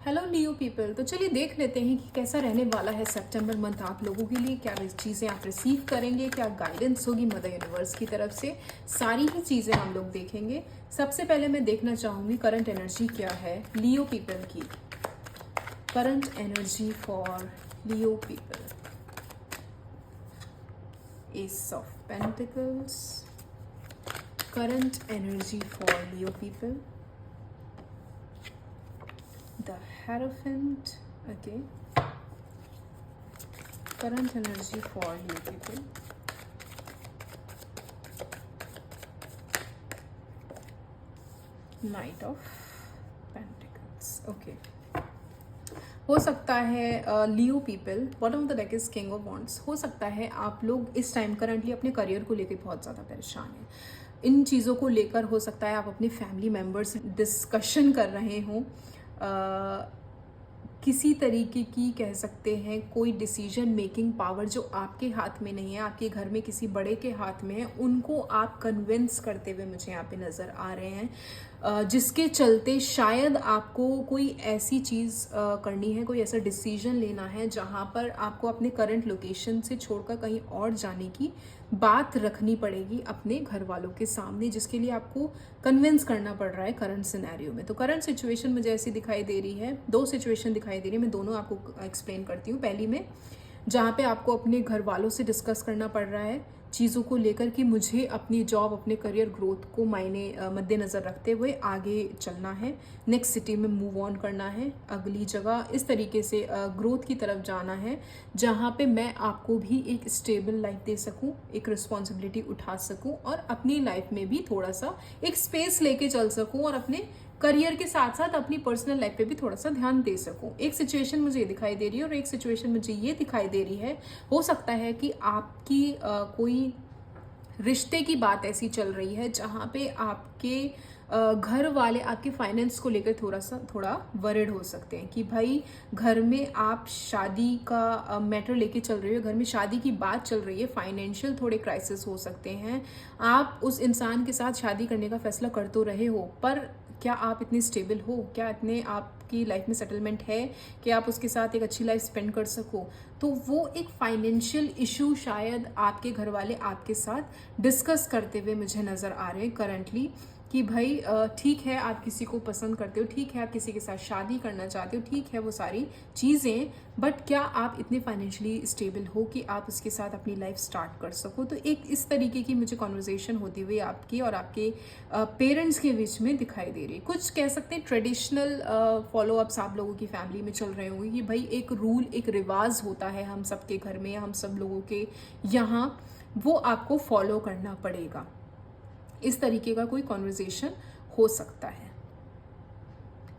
Hello लियो people. तो चलिए देख लेते हैं कि कैसा रहने वाला है सितंबर मंथ आप लोगों के लिए। क्या चीज़ें आप रिसीव करेंगे, क्या गाइडेंस होगी मदर यूनिवर्स की तरफ से, सारी ही चीज़ें हम लोग देखेंगे। सबसे पहले मैं देखना चाहूँगी करंट एनर्जी क्या है लियो पीपल की। Current energy for Leo people, S of pentacles. Current energy for Leo people, the Hierophant. Okay, current energy for you people. Knight of Pentacles. Okay, हो सकता है Leo people, bottom of the deck is king of wands. हो सकता है आप लोग इस time currently अपने करियर को लेकर बहुत ज़्यादा परेशान हैं। इन चीज़ों को लेकर हो सकता है आप अपने फैमिली मेम्बर्स से डिस्कशन कर रहे हों। किसी तरीके की कह सकते हैं कोई डिसीजन मेकिंग पावर जो आपके हाथ में नहीं है, आपके घर में किसी बड़े के हाथ में है, उनको आप कन्विंस करते हुए मुझे यहाँ पे नज़र आ रहे हैं, जिसके चलते शायद आपको कोई ऐसी चीज़ करनी है, कोई ऐसा डिसीजन लेना है जहाँ पर आपको अपने करंट लोकेशन से छोड़कर कहीं और जाने की बात रखनी पड़ेगी अपने घर वालों के सामने, जिसके लिए आपको कन्विंस करना पड़ रहा है करंट सिनेरियो में। तो करंट सिचुएशन मुझे ऐसी दिखाई दे रही है, दो सिचुएशन दिखाई दे रही है, मैं दोनों आपको एक्सप्लेन करती हूँ। पहली में जहाँ पे आपको अपने घर वालों से डिस्कस करना पड़ रहा है चीज़ों को लेकर कि मुझे अपनी जॉब, अपने करियर ग्रोथ को मद्देनज़र रखते हुए आगे चलना है, नेक्स्ट सिटी में मूव ऑन करना है, अगली जगह इस तरीके से ग्रोथ की तरफ जाना है जहाँ पे मैं आपको भी एक स्टेबल लाइफ दे सकूँ, एक रिस्पॉन्सिबिलिटी उठा सकूँ और अपनी लाइफ में भी थोड़ा सा एक स्पेस लेके चल सकूँ और अपने करियर के साथ साथ अपनी पर्सनल लाइफ पे भी थोड़ा सा ध्यान दे सकूं। एक सिचुएशन मुझे ये दिखाई दे रही है और एक सिचुएशन मुझे ये दिखाई दे रही है, हो सकता है कि आपकी कोई रिश्ते की बात ऐसी चल रही है जहाँ पे आपके घर वाले आपके फाइनेंस को लेकर थोड़ा वरिड हो सकते हैं कि भाई घर में आप शादी का मैटर लेके चल रही हो, घर में शादी की बात चल रही है, फाइनेंशियल थोड़े क्राइसिस हो सकते हैं। आप उस इंसान के साथ शादी करने का फैसला कर तो रहे हो, पर क्या आप इतने स्टेबल हो, क्या इतने आपकी लाइफ में सेटलमेंट है कि आप उसके साथ एक अच्छी लाइफ स्पेंड कर सको। तो वो एक फाइनेंशियल इशू शायद आपके घर वाले आपके साथ डिस्कस करते हुए मुझे नज़र आ रहे हैं करंटली कि भाई ठीक है आप किसी को पसंद करते हो, ठीक है आप किसी के साथ शादी करना चाहते हो, ठीक है वो सारी चीज़ें, बट क्या आप इतने फाइनेंशियली स्टेबल हो कि आप उसके साथ अपनी लाइफ स्टार्ट कर सको। तो एक इस तरीके की मुझे कॉन्वर्जेशन होती हुई आपकी और आपके पेरेंट्स के बीच में दिखाई दे रही है। कुछ कह सकते हैं ट्रेडिशनल फॉलोअप्स आप लोगों की फैमिली में चल रहे होंगे कि भाई एक रूल, एक रिवाज होता है हम सबके घर में, हम सब लोगों के यहाँ, वो आपको फॉलो करना पड़ेगा। इस तरीके का कोई कॉन्वर्जेशन हो सकता है।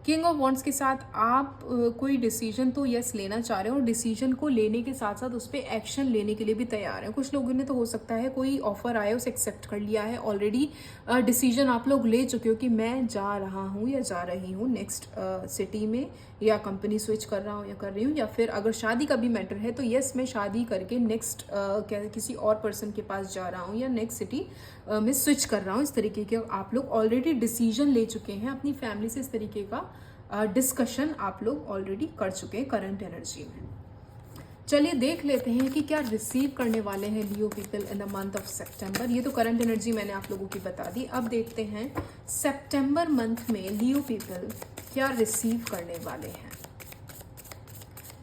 किंग ऑफ वॉन्ड्स के साथ आप कोई डिसीजन तो यस लेना चाह रहे हो और डिसीजन को लेने के साथ साथ उस पर एक्शन लेने के लिए भी तैयार हैं। कुछ लोगों ने तो हो सकता है कोई ऑफर आया उसे एक्सेप्ट कर लिया है ऑलरेडी, डिसीजन आप लोग ले चुके हो कि मैं जा रहा हूँ या जा रही हूँ नेक्स्ट सिटी में, या कंपनी स्विच कर रहा हूँ या कर रही हूँ, या फिर अगर शादी का भी मैटर है तो यस मैं शादी करके नेक्स्ट किसी और पर्सन के पास जा रहा हूँ या नेक्स्ट सिटी में स्विच कर रहा हूँ। इस तरीके के आप लोग ऑलरेडी डिसीजन ले चुके हैं अपनी फैमिली से, इस तरीके का डिस्कशन आप लोग ऑलरेडी कर चुके हैं करंट एनर्जी में। चलिए देख लेते हैं कि क्या रिसीव करने वाले हैं Leo people in the month of September. ये तो करंट एनर्जी मैंने आप लोगों की बता दी। अब देखते हैं सितंबर मंथ में लियो पीपल क्या रिसीव करने वाले हैं।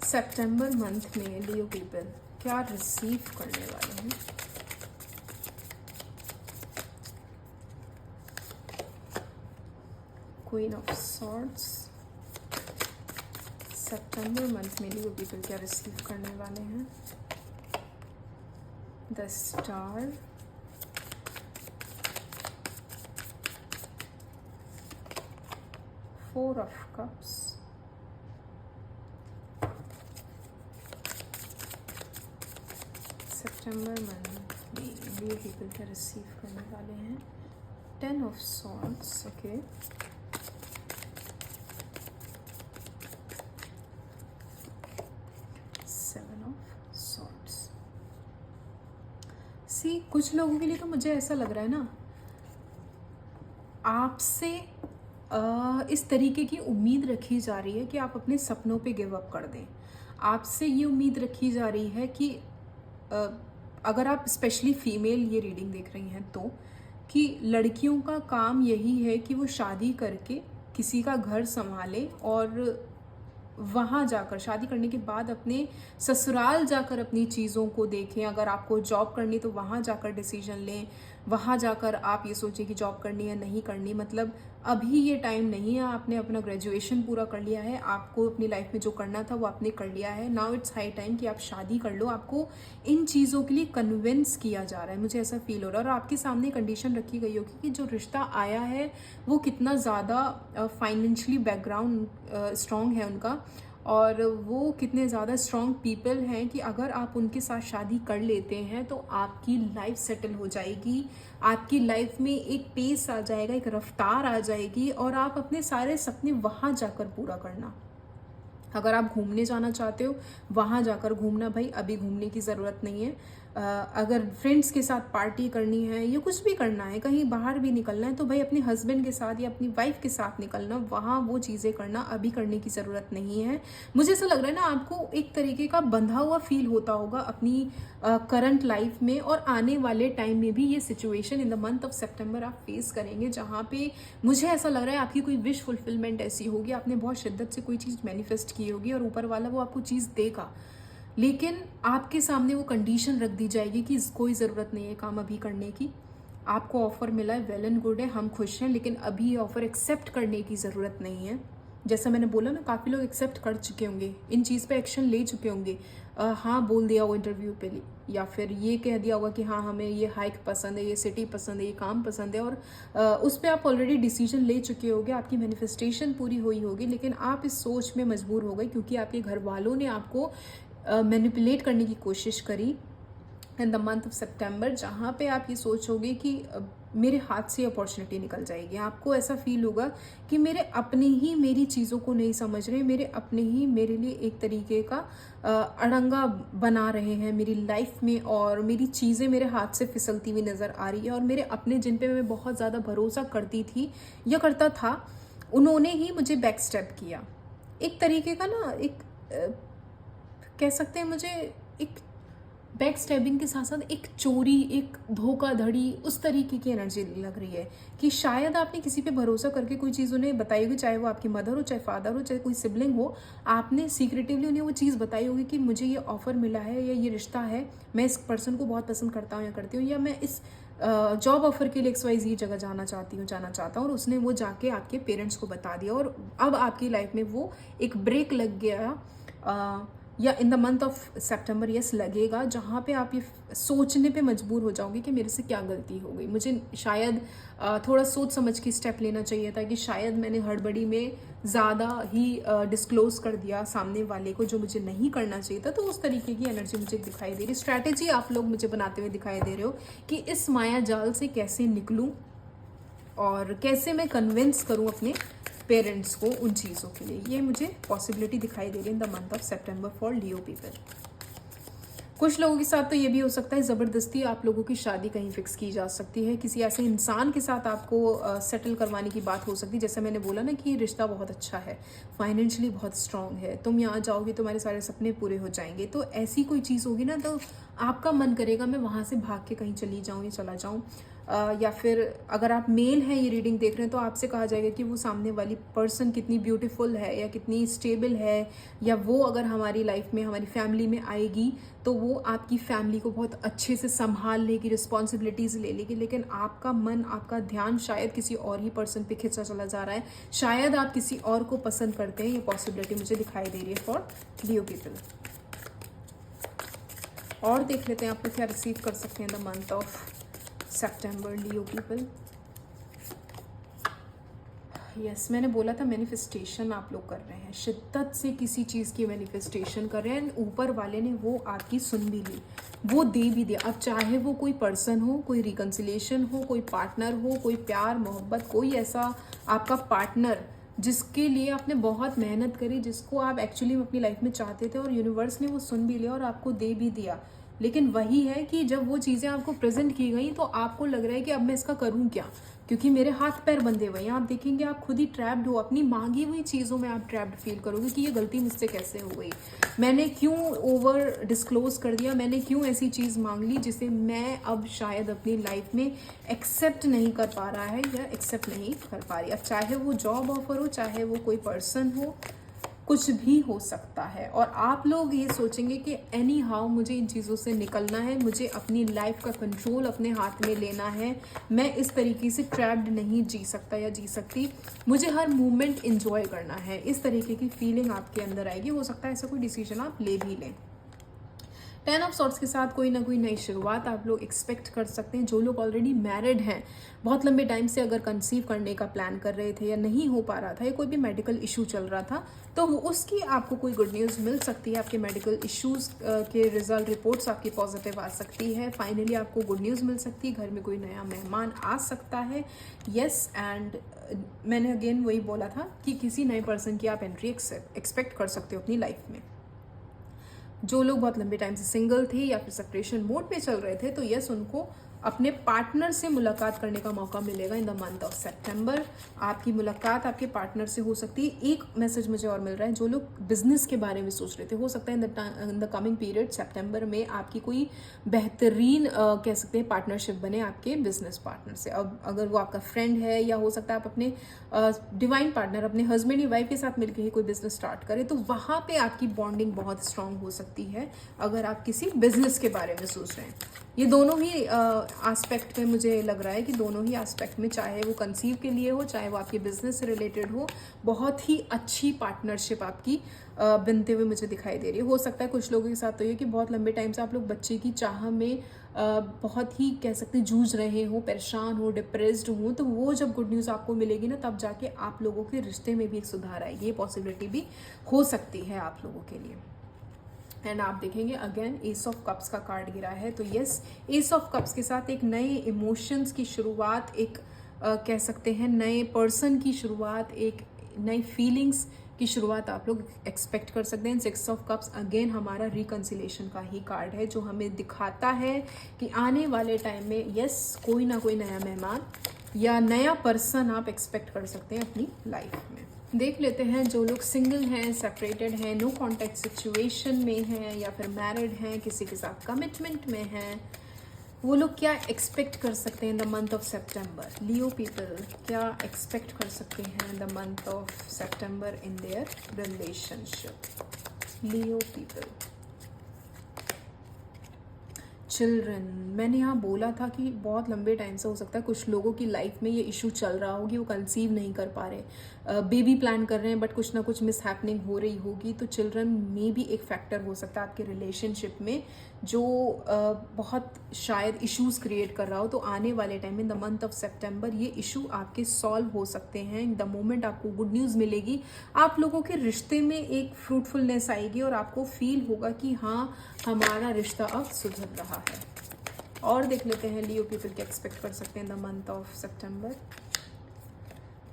सितंबर मंथ में लियो पीपल क्या रिसीव करने वाले हैं। Queen of swords, September month में लियो पीपल क्या रिसीव करने वाले हैं। The star, four of cups, September month में लियो पीपल क्या रिसीव करने वाले हैं। 10 ऑफ सॉर्ड्स, ओके, कुछ लोगों के लिए तो मुझे ऐसा लग रहा है ना, आपसे इस तरीके की उम्मीद रखी जा रही है कि आप अपने सपनों पे गिव अप कर दें। आपसे ये उम्मीद रखी जा रही है कि अ, अगर आप स्पेशली फीमेल ये रीडिंग देख रही हैं तो, कि लड़कियों का काम यही है कि वो शादी करके किसी का घर संभालें और वहाँ जाकर शादी करने के बाद अपने ससुराल जाकर अपनी चीज़ों को देखें। अगर आपको जॉब करनी तो वहाँ जाकर डिसीजन लें, वहाँ जाकर आप ये सोचें कि जॉब करनी है नहीं करनी। मतलब अभी ये टाइम नहीं है, आपने अपना ग्रेजुएशन पूरा कर लिया है, आपको अपनी लाइफ में जो करना था वो आपने कर लिया है। नाउ इट्स हाई टाइम कि आप शादी कर लो। आपको इन चीज़ों के लिए कन्विंस किया जा रहा है, मुझे ऐसा फील हो रहा है। और आपके सामने कंडीशन रखी गई होगी कि जो रिश्ता आया है वो कितना ज़्यादा फाइनेंशियली बैकग्राउंड स्ट्रॉन्ग है उनका, और वो कितने ज़्यादा स्ट्रॉन्ग पीपल हैं कि अगर आप उनके साथ शादी कर लेते हैं तो आपकी लाइफ सेटल हो जाएगी, आपकी लाइफ में एक पेस आ जाएगा, एक रफ्तार आ जाएगी, और आप अपने सारे सपने वहाँ जाकर पूरा करना। अगर आप घूमने जाना चाहते हो वहाँ जाकर घूमना, भाई अभी घूमने की ज़रूरत नहीं है। अगर फ्रेंड्स के साथ पार्टी करनी है या कुछ भी करना है, कहीं बाहर भी निकलना है, तो भाई अपने हस्बैंड के साथ या अपनी वाइफ के साथ निकलना, वहाँ वो चीज़ें करना, अभी करने की ज़रूरत नहीं है। मुझे ऐसा लग रहा है ना, आपको एक तरीके का बंधा हुआ फील होता होगा अपनी करंट लाइफ में, और आने वाले टाइम में भी ये situation in the month of September आप फेस करेंगे, जहाँ पे मुझे ऐसा लग रहा है आपकी कोई विश फुलफिलमेंट ऐसी होगी, आपने बहुत शिद्दत से कोई चीज़ मैनिफेस्ट की होगी और ऊपर वाला वो आपको चीज़ देगा, लेकिन आपके सामने वो कंडीशन रख दी जाएगी कि कोई ज़रूरत नहीं है काम अभी करने की। आपको ऑफ़र मिला है, वेल एंड गुड है, हम खुश हैं, लेकिन अभी ये ऑफ़र एक्सेप्ट करने की ज़रूरत नहीं है। जैसा मैंने बोला ना, काफ़ी लोग एक्सेप्ट कर चुके होंगे, इन चीज़ पे एक्शन ले चुके होंगे। हाँ बोल दिया वो इंटरव्यू पे, या फिर ये कह दिया होगा कि हाँ हमें ये हाइक पसंद है, ये सिटी पसंद है, ये काम पसंद है, और उस पर आप ऑलरेडी डिसीजन ले चुके होगे, आपकी मैनिफेस्टेशन पूरी हुई होगी, लेकिन आप इस सोच में मजबूर हो गए क्योंकि आपके घर वालों ने आपको मैनिपुलेट करने की कोशिश करी इन द मंथ ऑफ सितंबर, जहाँ पे आप ये सोचोगे कि मेरे हाथ से अपॉर्चुनिटी निकल जाएगी। आपको ऐसा फील होगा कि मेरे अपने ही मेरी चीज़ों को नहीं समझ रहे, मेरे अपने ही मेरे लिए एक तरीके का अड़ंगा बना रहे हैं मेरी लाइफ में, और मेरी चीज़ें मेरे हाथ से फिसलती हुई नज़र आ रही है, और मेरे अपने जिन पे मैं बहुत ज़्यादा भरोसा करती थी या करता था, उन्होंने ही मुझे बैक स्टेप किया। एक तरीके का ना, एक कह सकते हैं मुझे, एक बैक स्टैबिंग के साथ साथ एक चोरी, एक धोखाधड़ी, उस तरीके की एनर्जी लग रही है कि शायद आपने किसी पे भरोसा करके कोई चीज़ उन्हें बताई होगी, चाहे वो आपकी मदर हो, चाहे फादर हो, चाहे कोई सिबलिंग हो, आपने सीक्रेटिवली उन्हें वो चीज़ बताई होगी कि मुझे ये ऑफ़र मिला है या ये रिश्ता है, मैं इस पर्सन को बहुत पसंद करता हूँ या करती हूँ, या मैं इस जॉब ऑफ़र के लिए XYZ जगह जाना चाहता हूँ, और उसने वो जाके आपके पेरेंट्स को बता दिया, और अब आपकी लाइफ में वो एक ब्रेक लग गया, या इन the month of September yes लगेगा, जहाँ पे आप ये सोचने पे मजबूर हो जाओगे कि मेरे से क्या गलती हो गई, मुझे शायद थोड़ा सोच समझ के स्टेप लेना चाहिए था, कि शायद मैंने हड़बड़ी में ज़्यादा ही डिस्क्लोज़ कर दिया सामने वाले को जो मुझे नहीं करना चाहिए था। तो उस तरीके की एनर्जी मुझे दिखाई दे रही, स्ट्रैटेजी आप लोग मुझे बनाते हुए दिखाई दे रहे हो कि इस माया जाल से कैसे निकलूँ और कैसे मैं कन्विंस करूँ अपने पेरेंट्स को उन चीज़ों के लिए। ये मुझे पॉसिबिलिटी दिखाई दे रही है इन the month of September for Leo people. कुछ लोगों के साथ तो ये भी हो सकता है ज़बरदस्ती आप लोगों की शादी कहीं फिक्स की जा सकती है, किसी ऐसे इंसान के साथ आपको सेटल करवाने की बात हो सकती है। जैसे मैंने बोला ना कि रिश्ता बहुत अच्छा है, फाइनेंशियली बहुत स्ट्रांग है, तुम यहाँ जाओगे तुम्हारे सारे सपने पूरे हो जाएंगे, तो ऐसी कोई चीज़ होगी ना, तो आपका मन करेगा मैं वहाँ से भाग के कहीं चली जाऊँ या चला जाऊँ। या फिर अगर आप मेल हैं ये रीडिंग देख रहे हैं, तो आपसे कहा जाएगा कि वो सामने वाली पर्सन कितनी ब्यूटीफुल है या कितनी स्टेबल है, या वो अगर हमारी लाइफ में, हमारी फैमिली में आएगी तो वो आपकी फैमिली को बहुत अच्छे से संभाल लेगी, रिस्पॉन्सिबिलिटीज़ ले लेगी, लेकिन आपका मन, आपका ध्यान शायद किसी और ही पर्सन पे खिंचा चला जा रहा है, शायद आप किसी और को पसंद करते हैं। ये पॉसिबिलिटी मुझे दिखाई दे रही है फॉर लियो पीपल। और देख लेते हैं आप लोग क्या रिसीव कर सकते हैं the month of September Leo people. Yes, मैंने बोला था मैनिफेस्टेशन आप लोग कर रहे हैं, शिद्दत से किसी चीज़ की मैनिफेस्टेशन कर रहे हैं, ऊपर वाले ने वो आपकी सुन भी ली, वो दे भी दिया। अब चाहे वो कोई पर्सन हो, कोई रिकन्सिलेशन हो, कोई पार्टनर हो, कोई प्यार मोहब्बत, कोई ऐसा आपका पार्टनर जिसके लिए आपने बहुत मेहनत करी, जिसको आप एक्चुअली अपनी लाइफ में चाहते थे, और यूनिवर्स ने वो सुन भी लिया और आपको दे भी दिया, लेकिन वही है कि जब वो चीज़ें आपको प्रेजेंट की गई तो आपको लग रहा है कि अब मैं इसका करूँ क्या, क्योंकि मेरे हाथ पैर बंधे हुए हैं। आप देखेंगे आप खुद ही ट्रैप्ड हो, अपनी मांगी हुई चीज़ों में आप ट्रैप्ड फील करोगे कि ये गलती मुझसे कैसे हो गई, मैंने क्यों ओवर डिस्क्लोज कर दिया, मैंने क्यों ऐसी चीज़ मांग ली जिसे मैं अब शायद अपनी लाइफ में एक्सेप्ट नहीं कर पा रहा है या एक्सेप्ट नहीं कर पा रही। अब चाहे वो जॉब ऑफर हो, चाहे वो कोई पर्सन हो, कुछ भी हो सकता है। और आप लोग ये सोचेंगे कि एनी हाउ मुझे इन चीज़ों से निकलना है, मुझे अपनी लाइफ का कंट्रोल अपने हाथ में लेना है, मैं इस तरीके से ट्रैप्ड नहीं जी सकता या जी सकती, मुझे हर मोमेंट इंजॉय करना है। इस तरीके की फीलिंग आपके अंदर आएगी। हो सकता है ऐसा कोई डिसीजन आप ले भी लें। 10 ऑफ सॉर्ट्स के साथ कोई ना कोई नई शुरुआत आप लोग एक्सपेक्ट कर सकते हैं। जो लोग ऑलरेडी मैरिड हैं, बहुत लंबे टाइम से अगर कंसीव करने का प्लान कर रहे थे या नहीं हो पा रहा था या कोई भी मेडिकल इशू चल रहा था, तो उसकी आपको कोई गुड न्यूज़ मिल सकती है। आपके मेडिकल इश्यूज़ के रिजल्ट रिपोर्ट्स आपकी पॉजिटिव आ सकती है। फाइनली आपको गुड न्यूज़ मिल सकती है, घर में कोई नया मेहमान आ सकता है। येस, एंड मैंने अगेन वही बोला था कि किसी नए पर्सन की आप एंट्री एक्सपेक्ट कर सकते हो अपनी लाइफ में। जो लोग बहुत लंबे टाइम से सिंगल थे या फिर सेपरेशन मोड पे चल रहे थे, तो यस, उनको अपने पार्टनर से मुलाकात करने का मौका मिलेगा इन द मंथ ऑफ सितंबर। आपकी मुलाकात आपके पार्टनर से हो सकती है। एक मैसेज मुझे और मिल रहा है, जो लोग बिजनेस के बारे में सोच रहे थे, हो सकता है इन द कमिंग पीरियड सितंबर में आपकी कोई बेहतरीन कह सकते हैं पार्टनरशिप बने आपके बिजनेस पार्टनर से। अब अगर वो आपका फ्रेंड है या हो सकता है आप अपने डिवाइन पार्टनर, अपने हस्बैंड या वाइफ के साथ मिलकर ही कोई बिजनेस स्टार्ट करें, तो वहाँ पे आपकी बॉन्डिंग बहुत स्ट्रांग हो सकती है अगर आप किसी बिजनेस के बारे में सोच रहे हैं। ये दोनों ही एस्पेक्ट में मुझे लग रहा है कि दोनों ही एस्पेक्ट में, चाहे वो कंसीव के लिए हो, चाहे वो आपके बिजनेस से रिलेटेड हो, बहुत ही अच्छी पार्टनरशिप आपकी बनते हुए मुझे दिखाई दे रही है। हो सकता है कुछ लोगों के साथ तो ये कि बहुत लंबे टाइम से आप लोग बच्चे की चाह में बहुत ही कह सकते जूझ रहे हो, परेशान हो, डिप्रेस्ड हो, तो वो जब गुड न्यूज़ आपको मिलेगी ना, तब जाके आप लोगों के रिश्ते में भी एक सुधार आएगी। ये पॉसिबिलिटी भी हो सकती है आप लोगों के लिए। एंड आप देखेंगे अगेन एस ऑफ कप्स का कार्ड गिरा है, तो यस, एस ऑफ कप्स के साथ एक नए इमोशंस की शुरुआत, एक कह सकते हैं नए पर्सन की शुरुआत, एक नई फीलिंग्स की शुरुआत आप लोग एक्सपेक्ट कर सकते हैं। 6 ऑफ कप्स अगेन हमारा रिकन्सिलेशन का ही कार्ड है, जो हमें दिखाता है कि आने वाले टाइम में यस, कोई ना कोई नया मेहमान या नया पर्सन आप एक्सपेक्ट कर सकते हैं अपनी लाइफ में। देख लेते हैं जो लोग सिंगल हैं, सेपरेटेड हैं, नो कॉन्टैक्ट सिचुएशन में हैं या फिर मैरिड हैं, किसी के साथ कमिटमेंट में हैं, वो लोग क्या एक्सपेक्ट कर सकते हैं इन the month of September. Leo people क्या एक्सपेक्ट कर सकते हैं इन the month of September in their relationship. Leo people, children, मैंने यहाँ बोला था कि बहुत लंबे टाइम से हो सकता है कुछ लोगों की लाइफ में ये इशू चल रहा होगी, वो कंसीव नहीं कर पा रहे, बेबी प्लान कर रहे हैं बट कुछ ना कुछ मिस हैपनिंग हो रही होगी, तो चिल्ड्रन में भी एक फैक्टर हो सकता है आपके रिलेशनशिप में जो बहुत शायद इश्यूज क्रिएट कर रहा हो। तो आने वाले टाइम में द मंथ ऑफ सितंबर ये इशू आपके सॉल्व हो सकते हैं। इन द मोमेंट आपको गुड न्यूज़ मिलेगी, आप लोगों के रिश्ते में एक फ्रूटफुलनेस आएगी और आपको फील होगा कि हाँ, हमारा रिश्ता अब सुधर रहा है। और देख लेते हैं लियो पीपल क्या एक्सपेक्ट कर सकते हैं the month of September.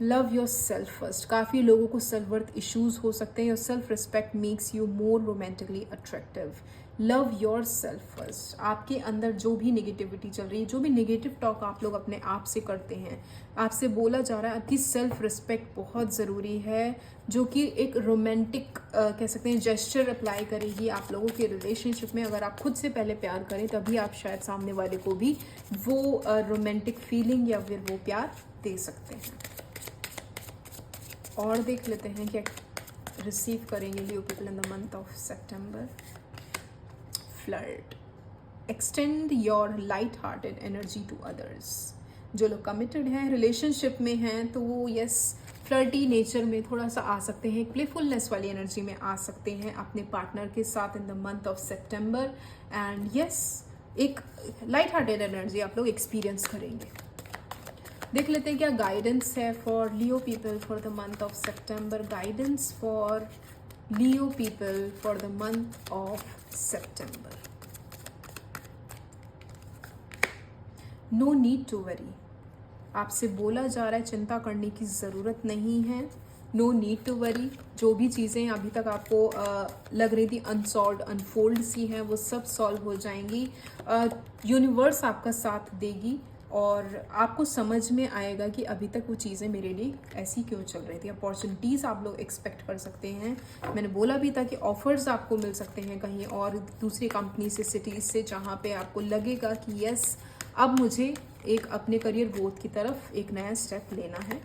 Love your self first, काफ़ी लोगों को सेल्फ वर्थ इश्यूज हो सकते हैं। Your self respect makes you more romantically attractive. Love your self first, आपके अंदर जो भी नेगेटिविटी चल रही है, जो भी नेगेटिव टॉक आप लोग अपने आप से करते हैं, आपसे बोला जा रहा है, आपकी सेल्फ रिस्पेक्ट बहुत ज़रूरी है, जो कि एक रोमांटिक कह सकते हैं जेस्चर अप्लाई करेगी आप लोगों के रिलेशनशिप में। अगर आप खुद से पहले प्यार करें तभी आप शायद सामने वाले को भी वो रोमांटिक फीलिंग या फिर वो प्यार दे सकते हैं। और देख लेते हैं क्या रिसीव करेंगे Leo people in the month of September. Flirt, extend your light hearted energy to others. जो लोग कमिटेड हैं, रिलेशनशिप में हैं, तो वो यस फ्लर्टी नेचर में थोड़ा सा आ सकते हैं, प्लेफुलनेस वाली एनर्जी में आ सकते हैं अपने पार्टनर के साथ इन the month of September. And yes, एक लाइट हार्टेड एनर्जी आप लोग एक्सपीरियंस करेंगे। देख लेते हैं क्या गाइडेंस है for Leo people for the month of सितंबर। Guidance for Leo people for the month of सितंबर। नो नीड टू वरी, आपसे बोला जा रहा है चिंता करने की ज़रूरत नहीं है। No need to worry. जो भी चीज़ें अभी तक आपको लग रही थी अनसॉल्व अनफोल्ड सी हैं, वो सब सॉल्व हो जाएंगी। यूनिवर्स आपका साथ देगी और आपको समझ में आएगा कि अभी तक वो चीज़ें मेरे लिए ऐसी क्यों चल रही थी। अपॉर्चुनिटीज़ आप लोग एक्सपेक्ट कर सकते हैं। मैंने बोला भी था कि ऑफर्स आपको मिल सकते हैं कहीं और दूसरी कंपनी से, सिटीज़ से, जहाँ पे आपको लगेगा कि यस अब मुझे एक अपने करियर ग्रोथ की तरफ एक नया स्टेप लेना है।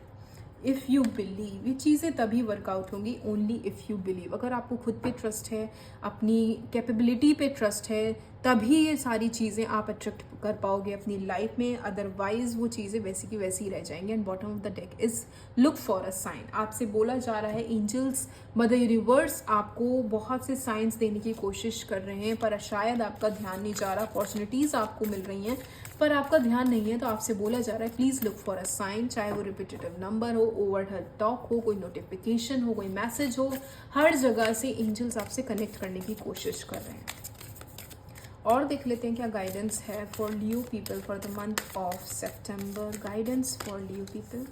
इफ़ यू बिलीव, ये चीज़ें तभी वर्कआउट होंगी ओनली इफ़ यू बिलीव। अगर आपको खुद पे ट्रस्ट है, अपनी कैपेबिलिटी पे ट्रस्ट है, तभी ये सारी चीज़ें आप अट्रैक्ट कर पाओगे अपनी लाइफ में। अदरवाइज वो चीज़ें वैसी की वैसी रह जाएंगी। And bottom of the deck is look for a sign. आपसे बोला जा रहा है, एंजल्स, मदर यूनिवर्स आपको बहुत से साइंस देने की कोशिश कर रहे हैं, पर शायद आपका ध्यान नहीं जा रहा। अपॉर्चुनिटीज़ आपको मिल रही हैं पर आपका ध्यान नहीं है, तो आपसे बोला जा रहा है please look for a sign. चाहे वो रिपीटेटिव नंबर हो, ओवरहेड टॉक हो, कोई नोटिफिकेशन हो, कोई मैसेज हो, हर जगह से एंजल्स आपसे कनेक्ट करने की कोशिश कर रहे हैं। और देख लेते हैं क्या गाइडेंस है for Leo people for the month of सितंबर। गाइडेंस फॉर लियो पीपल,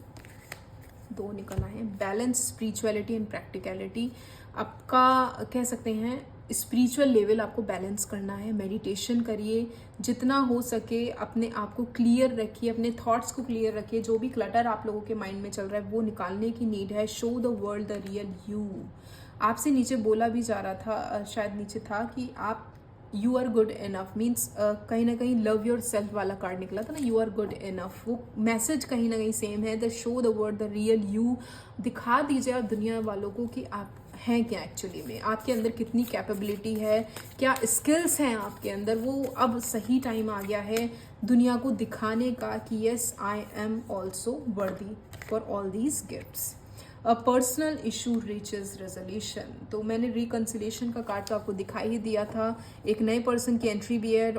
दो निकला है। Balance, spirituality and practicality. आपका कह सकते हैं स्पिरिचुअल लेवल आपको बैलेंस करना है। मेडिटेशन करिए, जितना हो सके अपने आप को क्लियर रखिए, अपने थॉट्स को क्लियर रखिए। जो भी क्लटर आप लोगों के माइंड में चल रहा है वो निकालने की नीड है। Show the world the real you. आपसे नीचे बोला भी जा रहा था, शायद नीचे था कि आप you are good enough, means कहीं ना कहीं लव योर सेल्फ वाला कार्ड निकला था ना, यू आर गुड इनफ। वो मैसेज कहीं ना कहीं सेम है। The show the world the real you. दिखा दीजिए आप दुनिया वालों को कि आप हैं क्या एक्चुअली में, आपके अंदर कितनी कैपेबिलिटी है, क्या स्किल्स हैं आपके अंदर। वो अब सही टाइम आ गया है दुनिया को दिखाने का कि यस आई एम ऑल्सो वर्दी for all these gifts. A personal issue reaches resolution. तो मैंने रिकन्सिलेशन का कार्ड तो आपको दिखाई ही दिया था। एक नए पर्सन की एंट्री भी है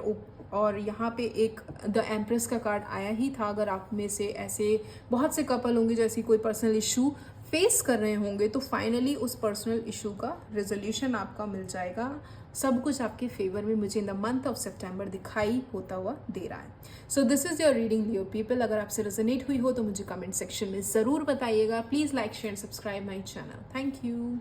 और यहाँ पे एक द एम्प्रेस का कार्ड आया ही था। अगर आप में से ऐसे बहुत से कपल होंगे जैसे कोई पर्सनल इशू फेस कर रहे होंगे, तो फाइनली उस पर्सनल इशू का रेजोल्यूशन आपका मिल जाएगा। सब कुछ आपके फेवर में मुझे इन द मंथ ऑफ सितंबर दिखाई होता हुआ दे रहा है। So this is your reading Leo people. अगर आपसे रेजोनेट हुई हो तो मुझे कमेंट सेक्शन में ज़रूर बताइएगा। Please like, share, subscribe my channel. Thank you.